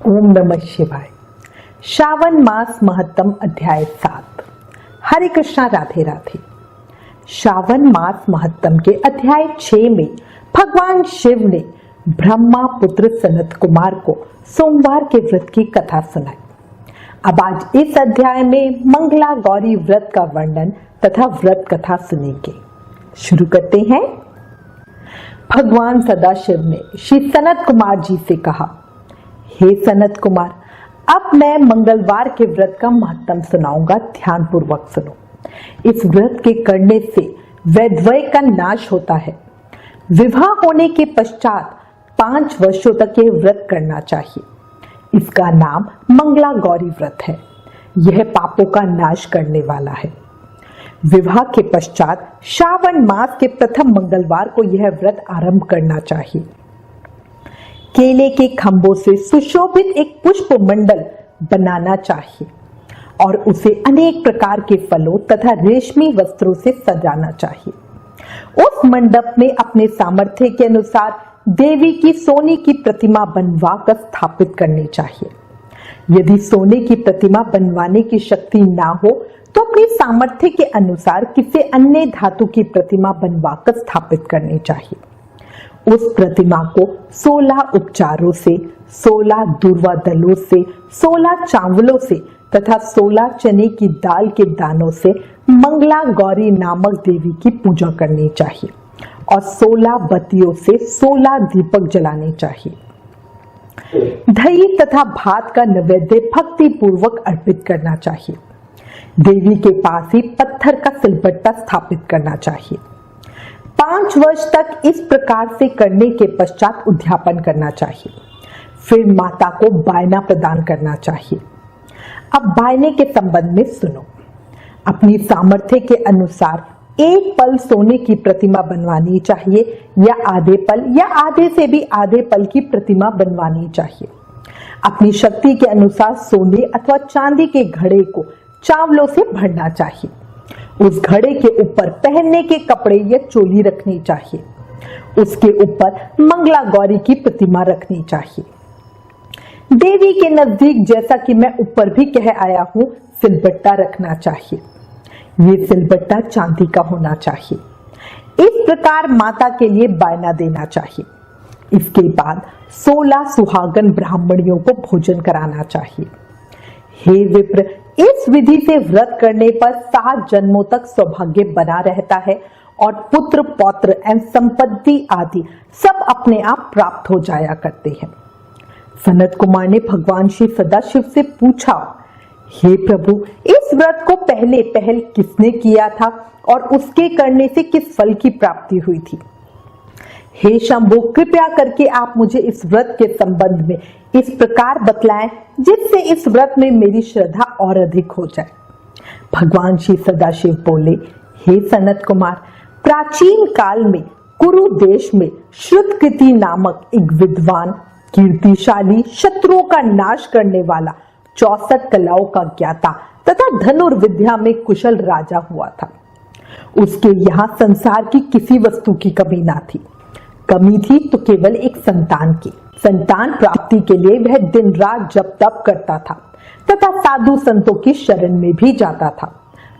ओम नमः शिवाय। श्रावण मास महत्तम अध्याय 7। हरे कृष्णा, राधे राधे। श्रावण मास महत्तम के अध्याय 6 में भगवान शिव ने ब्रह्मा पुत्र सनत कुमार को सोमवार के व्रत की कथा सुनाई। अब आज इस अध्याय में मंगला गौरी व्रत का वर्णन तथा व्रत कथा सुनेंगे। शुरू करते हैं। भगवान सदाशिव ने श्री सनत कुमार जी से कहा, हे सनत कुमार, अब मैं मंगलवार के व्रत का महत्तम सुनाऊंगा, ध्यान पूर्वक सुनो। इस व्रत के करने से वैधव्य का नाश होता है। विवाह होने के पश्चात 5 वर्षों तक यह व्रत करना चाहिए। इसका नाम मंगला गौरी व्रत है। यह पापों का नाश करने वाला है। विवाह के पश्चात श्रावण मास के प्रथम मंगलवार को यह व्रत आरंभ करना चाहिए। केले के खंभों से सुशोभित एक पुष्प मंडल बनाना चाहिए और उसे अनेक प्रकार के फलों तथा रेशमी वस्त्रों से सजाना चाहिए। उस मंडप में अपने सामर्थ्य के अनुसार देवी की सोने की प्रतिमा बनवा कर स्थापित करनी चाहिए। यदि सोने की प्रतिमा बनवाने की शक्ति ना हो तो अपनी सामर्थ्य के अनुसार किसी अन्य धातु की प्रतिमा बनवा कर स्थापित करनी चाहिए। उस प्रतिमा को 16 उपचारों से, 16 दूर्वा दलों से, 16 चावलों से तथा 16 चने की दाल के दानों से मंगला गौरी नामक देवी की पूजा करनी चाहिए और 16 बत्तियों से 16 दीपक जलाने चाहिए। दही तथा भात का नैवेद्य भक्ति पूर्वक अर्पित करना चाहिए। देवी के पास ही पत्थर का सिलबट्टा स्थापित करना चाहिए। 5 वर्ष तक इस प्रकार से करने के पश्चात उद्यापन करना चाहिए। फिर माता को बायना प्रदान करना चाहिए। अब बायने के संबंध में सुनो। अपनी सामर्थ्य के अनुसार एक पल सोने की प्रतिमा बनवानी चाहिए या आधे पल या आधे से भी आधे पल की प्रतिमा बनवानी चाहिए। अपनी शक्ति के अनुसार सोने अथवा चांदी के घड़े को चावलों से भरना चाहिए। उस घड़े के ऊपर पहनने के कपड़े या चोली रखनी चाहिए। उसके ऊपर मंगला गौरी की प्रतिमा रखनी चाहिए। देवी के नजदीक, जैसा कि मैं ऊपर भी कह आया हूं, सिलबट्टा रखना चाहिए। ये सिलबट्टा चांदी का होना चाहिए। इस प्रकार माता के लिए बायना देना चाहिए। इसके बाद 16 सुहागन ब्राह्मणियों को भोजन कराना चाहिए। हे विप्र, इस विधि से व्रत करने पर 7 जन्मों तक सौभाग्य बना रहता है और पुत्र पौत्र एवं संपत्ति आदि सब अपने आप प्राप्त हो जाया करते हैं। सनत कुमार ने भगवान श्री सदाशिव से पूछा, हे प्रभु, इस व्रत को पहल किसने किया था और उसके करने से किस फल की प्राप्ति हुई थी? हे शंभु, कृपया करके आप मुझे इस व्रत के संबंध में इस प्रकार बतलाएं जिससे इस व्रत में मेरी श्रद्धा और अधिक हो जाए। भगवान श्री सदाशिव बोले, हे सनत कुमार, प्राचीन काल में कुरु देश में श्रुतकृति नामक एक विद्वान, कीर्तिशाली, शत्रुओं का नाश करने वाला, 64 कलाओं का ज्ञाता तथा धनुर्विद्या में कुशल राजा हुआ था। उसके यहाँ संसार की किसी वस्तु की कमी ना थी। कमी थी तो केवल एक संतान की। संतान प्राप्ति के लिए वह दिन रात जप तप करता था तथा साधु संतों की शरण में भी जाता था,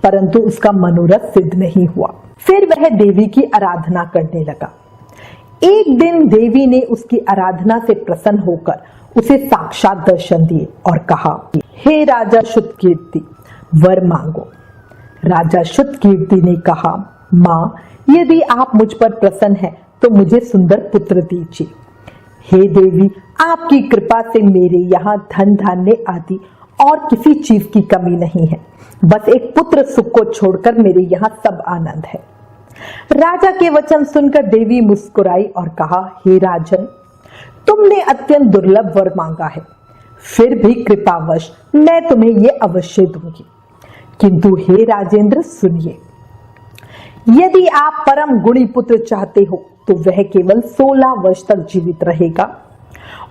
परंतु उसका मनोरथ सिद्ध नहीं हुआ। फिर वह देवी की आराधना करने लगा। एक दिन देवी ने उसकी आराधना से प्रसन्न होकर उसे साक्षात दर्शन दिए और कहा, हे राजा शुद्धकीर्ति, वर मांगो। राजा शुद्धकीर्ति ने कहा, माँ, यदि आप मुझ पर प्रसन्न हैं तो मुझे सुंदर पुत्र दीजिए। हे देवी, आपकी कृपा से मेरे यहाँ धन धान्य आदि और किसी चीज की कमी नहीं है। बस एक पुत्र सुख को छोड़कर मेरे यहाँ सब आनंद है। राजा के वचन सुनकर देवी मुस्कुराई और कहा, हे राजन, तुमने अत्यंत दुर्लभ वर मांगा है, फिर भी कृपावश मैं तुम्हें ये अवश्य दूंगी। किंतु हे राजेंद्र, सुनिए, यदि आप परम गुणी पुत्र चाहते हो तो वह केवल 16 वर्ष तक जीवित रहेगा,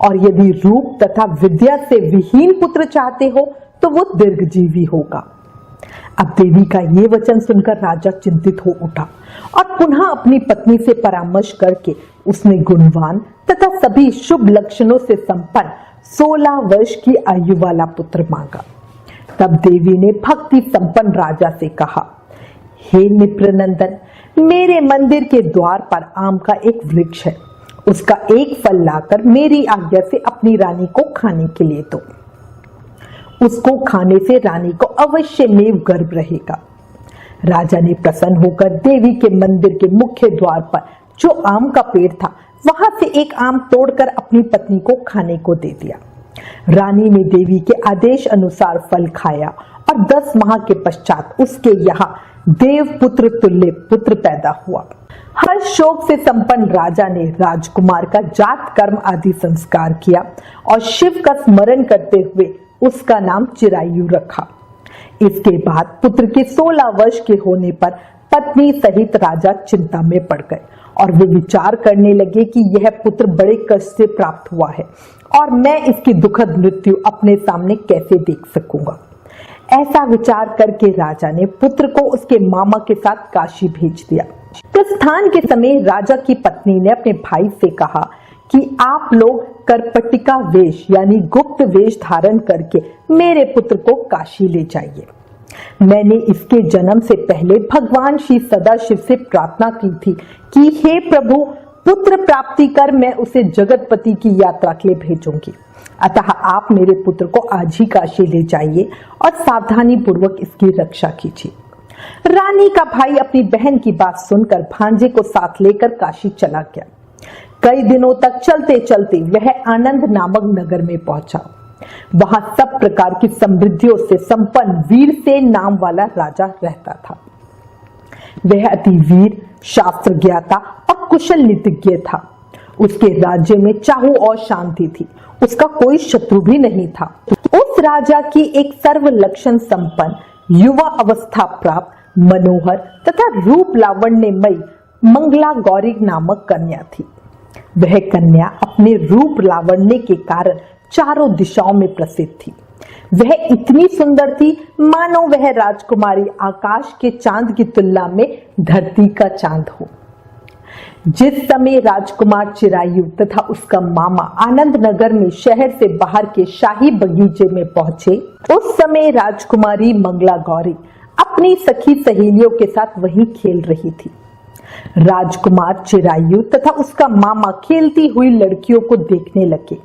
और यदि रूप तथा विद्या से विहीन पुत्र चाहते हो तो वो दीर्घजीवी होगा। अब देवी का ये वचन सुनकर राजा चिंतित हो उठा और पुनः अपनी पत्नी से परामर्श करके उसने गुणवान तथा सभी शुभ लक्षणों से संपन्न 16 वर्ष की आयु वाला पुत्र मांगा। तब देवी ने भक्ति संपन्न राजा से कहा, हे निप्रनंदन, मेरे मंदिर के द्वार पर आम का एक वृक्ष है, उसका एक फल लाकर मेरी आज्ञा से अपनी रानी को खाने के लिए दो। उसको खाने से रानी को अवश्य में गर्भ रहेगा। राजा ने प्रसन्न होकर देवी के मंदिर के मुख्य द्वार पर जो आम का पेड़ था वहां से एक आम तोड़कर अपनी पत्नी को खाने को दे दिया। रानी ने देवी के आदेश अनुसार फल खाया और 10 माह के पश्चात उसके यहाँ देव पुत्र तुल्य पुत्र पैदा हुआ। हर शोक से संपन्न राजा ने राजकुमार का जात कर्म आदि संस्कार किया और शिव का स्मरण करते हुए उसका नाम चिरायु रखा। इसके बाद पुत्र के 16 वर्ष के होने पर पत्नी सहित राजा चिंता में पड़ गए और वे विचार करने लगे कि यह पुत्र बड़े कष्ट से प्राप्त हुआ है और मैं इसकी दुखद मृत्यु अपने सामने कैसे देख सकूंगा। ऐसा विचार करके राजा ने पुत्र को उसके मामा के साथ काशी भेज दिया। प्रस्थान के समय राजा की पत्नी ने अपने भाई से कहा कि आप लोग करपटिका वेश यानी गुप्त वेश धारण करके मेरे पुत्र को काशी ले जाइए। मैंने इसके जन्म से पहले भगवान श्री सदाशिव से प्रार्थना की थी कि हे प्रभु, पुत्र प्राप्ति कर मैं उसे जगतपति की यात्रा के लिए भेजूंगी। अतः आप मेरे पुत्र को आज ही काशी ले जाइए और सावधानी पूर्वक इसकी रक्षा कीजिए। रानी का भाई अपनी बहन की बात सुनकर भांजे को साथ लेकर काशी चला गया। कई दिनों तक चलते चलते वह आनंद नामक नगर में पहुंचा। वहां सब प्रकार की समृद्धियों से संपन्न वीरसेन नाम वाला राजा रहता था। वह अति वीर, शास्त्र ज्ञाता और कुशल नीतिज्ञ था। उसके राज्य में चाहू और शांति थी, उसका कोई शत्रु भी नहीं था। उस राजा की एक सर्व लक्षण संपन्न, युवा अवस्था प्राप्त, मनोहर तथा रूप लावण्यमयी मंगला गौरी नामक कन्या थी। वह कन्या अपने रूप लावण्य के कारण चारों दिशाओं में प्रसिद्ध थी। वह इतनी सुंदर थी मानो वह राजकुमारी आकाश के चांद की तुलना में धरती का चांद हो। जिस समय राजकुमार चिरायु तथा उसका मामा आनंद नगर में शहर से बाहर के शाही बगीचे में पहुंचे, उस समय राजकुमारी मंगला गौरी अपनी सखी सहेलियों के साथ वहीं खेल रही थी। राजकुमार चिरायु तथा उसका मामा खेलती हुई लड़कियों को देखने लगे।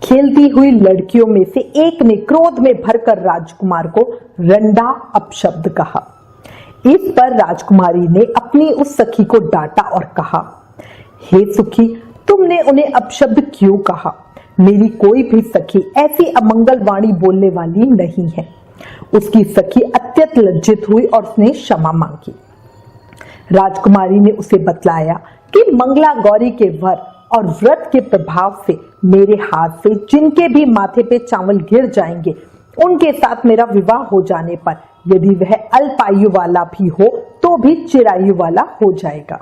खेलती हुई लड़कियों में से एक ने क्रोध में भरकर राजकुमार को रंडा अपशब्द कहा। इस पर राजकुमारी ने अपनी उस सखी को डांटा और कहा, हे सुखी, तुमने उन्हें अपशब्द क्यों कहा? मेरी कोई भी सखी ऐसी अमंगल वाणी बोलने वाली नहीं है। उसकी सखी अत्यंत लज्जित हुई और उसने क्षमा मांगी। राजकुमारी ने उसे बतलाया कि मंगला गौरी के वर और व्रत के प्रभाव से मेरे हाथ से जिनके भी माथे पे चावल गिर जाएंगे, उनके साथ मेरा विवाह हो जाने पर यदि वह अल्पायु वाला भी हो तो भी चिरायु वाला हो जाएगा।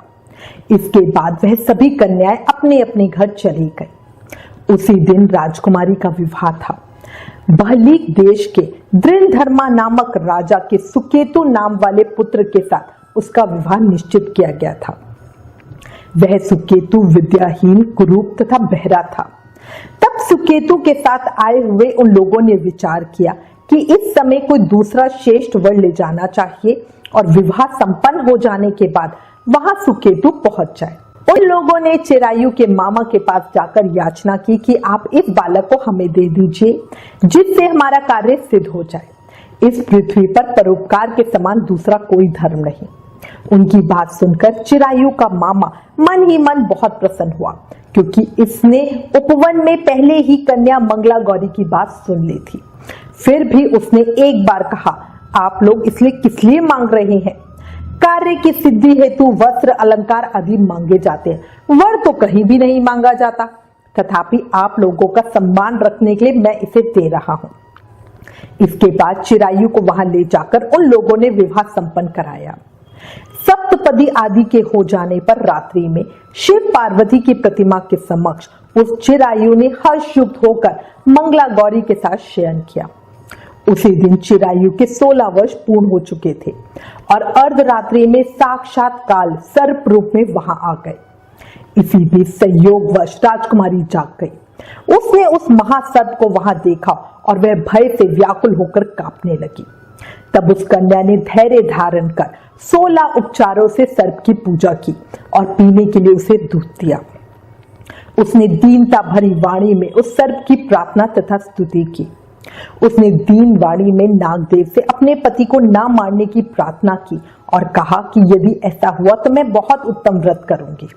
इसके बाद वह सभी कन्याएं अपने अपने घर चली गई। उसी दिन राजकुमारी का विवाह था। बहलीक देश के दृढ़धर्मा नामक राजा के सुकेतु नाम वाले पुत्र के साथ उसका विवाह निश्चित किया गया था। वह सुकेतु विद्याहीन, कुरूप तथा बहरा था। तब सुकेतु के साथ आए हुए उन लोगों ने विचार किया कि इस समय कोई दूसरा श्रेष्ठ वर ले जाना चाहिए और विवाह संपन्न हो जाने के बाद वहां सुकेतु पहुंच जाए। उन लोगों ने चिरायु के मामा के पास जाकर याचना की कि आप इस बालक को हमें दे दीजिए, जिससे हमारा कार्य सिद्ध हो जाए। इस पृथ्वी पर परोपकार के समान दूसरा कोई धर्म नहीं। उनकी बात सुनकर चिरायु का मामा मन ही मन बहुत प्रसन्न हुआ, क्योंकि इसने उपवन में पहले ही कन्या मंगला गौरी की बात सुन ली थी। फिर भी उसने एक बार कहा, आप लोग इसलिए किस लिए मांग रहे हैं? कार्य की सिद्धि हेतु वस्त्र, अलंकार आदि मांगे जाते हैं, वर तो कहीं भी नहीं मांगा जाता। तथापि आप लोगों का सम्मान रखने के लिए मैं इसे दे रहा हूं। इसके बाद चिरायु को वहां ले जाकर उन लोगों ने विवाह संपन्न कराया। सप्तपदी आदि के हो जाने पर रात्रि में शिव पार्वती की प्रतिमा के समक्ष उस चिरायु ने हर्षयुक्त होकर मंगला गौरी के साथ शयन किया। उसी दिन चिरायु के 16 वर्ष पूर्ण हो चुके थे और अर्धरात्रि में साक्षात काल सर्प रूप में वहां आ गए। इसी बीच संयोगवश राजकुमारी जाग गई। उसने उस महासर्प को वहां देखा और वह भय से व्याकुल होकर कांपने लगी। तब उस कन्या ने धैर्य धारण कर 16 उपचारों से सर्प की पूजा की और पीने के लिए उसे दूध दिया। उसने दीनता भरी वाणी में उस सर्प की प्रार्थना तथा स्तुति की। उसने दीन वाणी में नागदेव से अपने पति को ना मारने की प्रार्थना की और कहा कि यदि ऐसा हुआ तो मैं बहुत उत्तम व्रत करूंगी।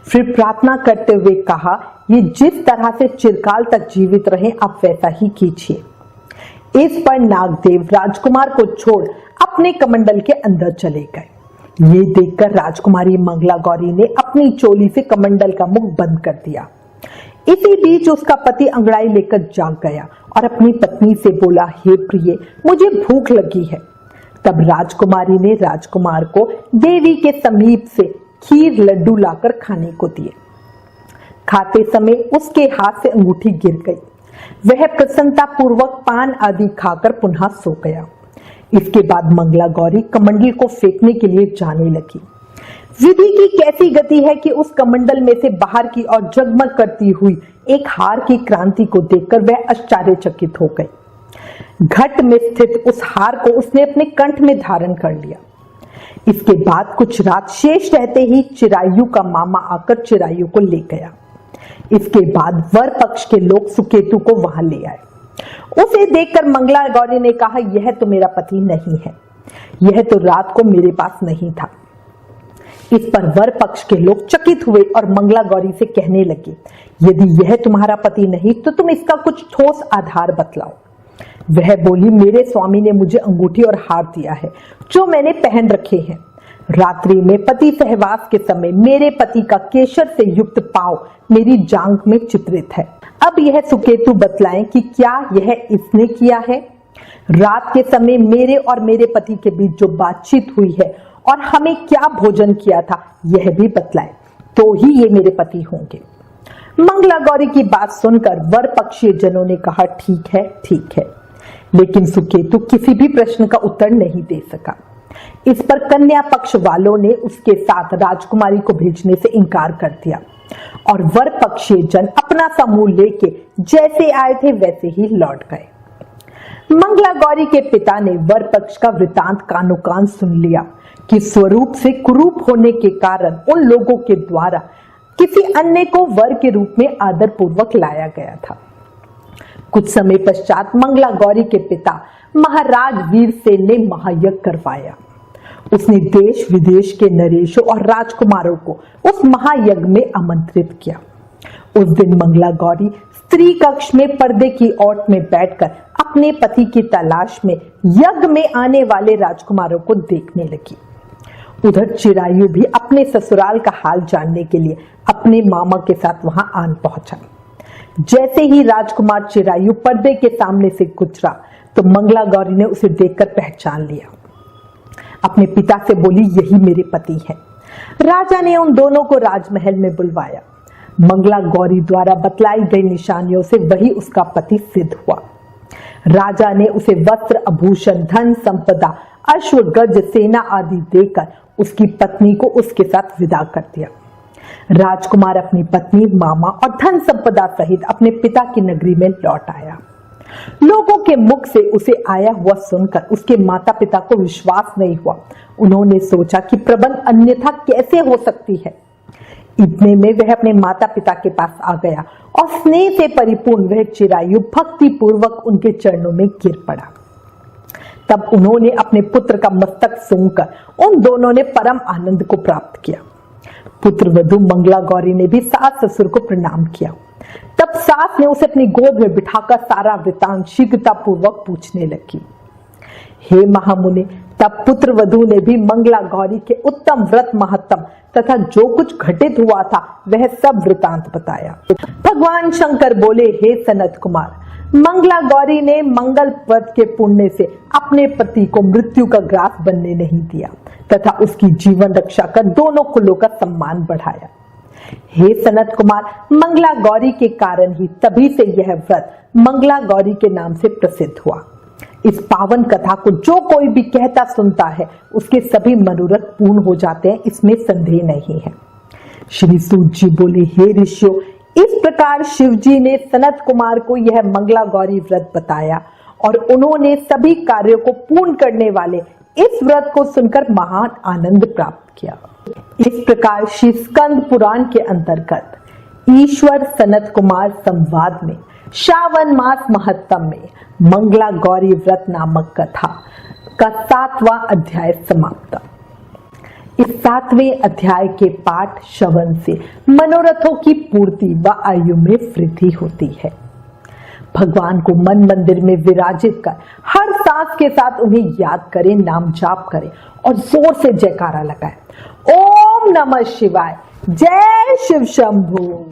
फिर प्रार्थना करते हुए कहा, ये जिस तरह से चिरकाल तक जीवित रहे आप वैसा ही कीजिए। इस पर नागदेव राजकुमार को छोड़ अपने कमंडल के अंदर चले गए। ये देखकर राजकुमारी मंगला गौरी ने अपनी चोली से कमंडल का मुख बंद कर दिया। इसी बीच उसका पति अंगड़ाई लेकर जाग गया और अपनी पत्नी से बोला, हे प्रिय, मुझे भूख लगी है। तब राजकुमारी ने राजकुमार को देवी के समीप से खीर लड्डू लाकर खाने को दिए। खाते समय उसके हाथ से अंगूठी गिर गई। वह प्रसन्नता पूर्वक पान आदि खाकर पुनः सो गया। इसके बाद मंगला गौरी कमंडल को फेंकने के लिए जाने लगी। विधि की कैसी गति है कि उस कमंडल में से बाहर की ओर जगमग करती हुई एक हार की क्रांति को देखकर वह आश्चर्यचकित हो गई। घट में स्थित उस हार को उसने अपने कंठ में धारण कर लिया। इसके बाद कुछ रात शेष रहते ही चिरायु का मामा आकर चिरायु को ले गया। इसके बाद वर पक्ष के लोग सुकेतु को वहां ले आए। उसे देखकर मंगला गौरी ने कहा, यह तो मेरा पति नहीं है, यह तो रात को मेरे पास नहीं था। इस पर वर पक्ष के लोग चकित हुए और मंगला गौरी से कहने लगे, यदि यह तुम्हारा पति नहीं तो तुम इसका कुछ ठोस आधार बतलाओ। वह बोली, मेरे स्वामी ने मुझे अंगूठी और हार दिया है जो मैंने पहन रखे हैं। रात्रि में पति सहवास के समय मेरे पति का केशर से युक्त पांव मेरी जांघ में चित्रित है। अब यह सुकेतु बतलाएं कि क्या यह इसने किया है। रात के समय मेरे और मेरे पति के बीच जो बातचीत हुई है और हमें क्या भोजन किया था यह भी बतलाए, तो ही ये मेरे पति होंगे। मंगला गौरी की बात सुनकर वर पक्षीय जनों ने कहा, ठीक है ठीक है, लेकिन सुकेतु किसी भी प्रश्न का उत्तर नहीं दे सका। इस पर कन्या पक्ष वालों ने उसके साथ राजकुमारी को भेजने से इनकार कर दिया और वर पक्षीय जन अपना समूह लेके जैसे आए थे वैसे ही लौट गए। मंगला गौरी के पिता ने वर पक्ष का वृतांत कानोकान सुन लिया कि स्वरूप से कुरूप होने के कारण उन लोगों के द्वारा किसी अन्य को वर के रूप में आदर पूर्वक लाया गया था। कुछ समय पश्चात मंगला गौरी के पिता महाराज वीरसेन ने महायज्ञ करवाया। उसने देश विदेश के नरेशों और राजकुमारों को उस महायज्ञ में आमंत्रित किया। उस दिन मंगला गौरी स्त्री कक्ष में पर्दे की ओट में बैठकर अपने पति की तलाश में यज्ञ में आने वाले राजकुमारों को देखने लगी। उधर चिरायु भी अपने ससुराल का हाल जानने के लिए अपने मामा के साथ वहां आन पहुंचा। जैसे ही राजकुमार चिरायु पर्दे के सामने से गुजरा तो मंगला गौरी ने उसे देखकर पहचान लिया। अपने पिता से बोली, यही मेरे पति हैं। राजा ने उन दोनों को राजमहल में बुलवाया। मंगला गौरी द्वारा बतलाई गई निशानियों से वही उसका पति सिद्ध हुआ। राजा ने उसे वस्त्र आभूषण धन संपदा अश्व गज सेना आदि देकर उसकी पत्नी को उसके साथ विदा कर दिया। राजकुमार अपनी पत्नी मामा और धन संपदा सहित अपने पिता की नगरी में लौट आया। लोगों के मुख से उसे आया हुआ सुनकर उसके माता पिता को विश्वास नहीं हुआ। उन्होंने सोचा कि प्रबंध अन्यथा कैसे हो सकती है। इतने में वह अपने माता पिता के पास आ गया और स्नेह से परिपूर्ण वह चिरायु भक्ति पूर्वक उनके चरणों में गिर पड़ा। तब उन्होंने अपने पुत्र का मस्तक सूंघकर उन दोनों ने परम आनंद को प्राप्त किया। पुत्र वधू मंगला गौरी ने भी सास ससुर को प्रणाम किया। तब सास ने उसे अपनी गोद में बिठाकर सारा वृतांत शीघ्रता पूर्वक पूछने लगी। हे महामुनि, तब पुत्र वधू ने भी मंगला गौरी के उत्तम व्रत महत्तम तथा जो कुछ घटित हुआ था वह सब वृतांत बताया। भगवान शंकर बोले, हे सनत कुमार, मंगला गौरी ने मंगल व्रत के पुण्य से अपने पति को मृत्यु का ग्रास बनने नहीं दिया तथा उसकी जीवन रक्षा कर दोनों कुलों का सम्मान बढ़ाया। हे सनत कुमार, मंगला गौरी के कारण ही तभी से यह व्रत मंगला गौरी के नाम से प्रसिद्ध हुआ। इस पावन कथा को जो कोई भी कहता सुनता है उसके सभी मनोरथ पूर्ण हो जाते हैं, इसमें संदेह नहीं है। श्री सूत जी बोले, हे ऋषियों, इस प्रकार शिव जी ने सनत कुमार को यह मंगला गौरी व्रत बताया और उन्होंने सभी कार्यों को पूर्ण करने वाले इस व्रत को सुनकर महान आनंद प्राप्त किया। इस प्रकार श्री स्कंद पुराण के अंतर्गत ईश्वर सनत कुमार संवाद में श्रावण मास महत्तम में मंगला गौरी व्रत नामक कथा का 7वां अध्याय समाप्त। इस 7वें अध्याय के पाठ श्रवण से मनोरथों की पूर्ति व आयु में वृद्धि होती है। भगवान को मन मंदिर में विराजित कर हर सांस के साथ उन्हें याद करें, नाम जाप करें और जोर से जयकारा लगाएं। ओम नमः शिवाय, जय शिव शंभू।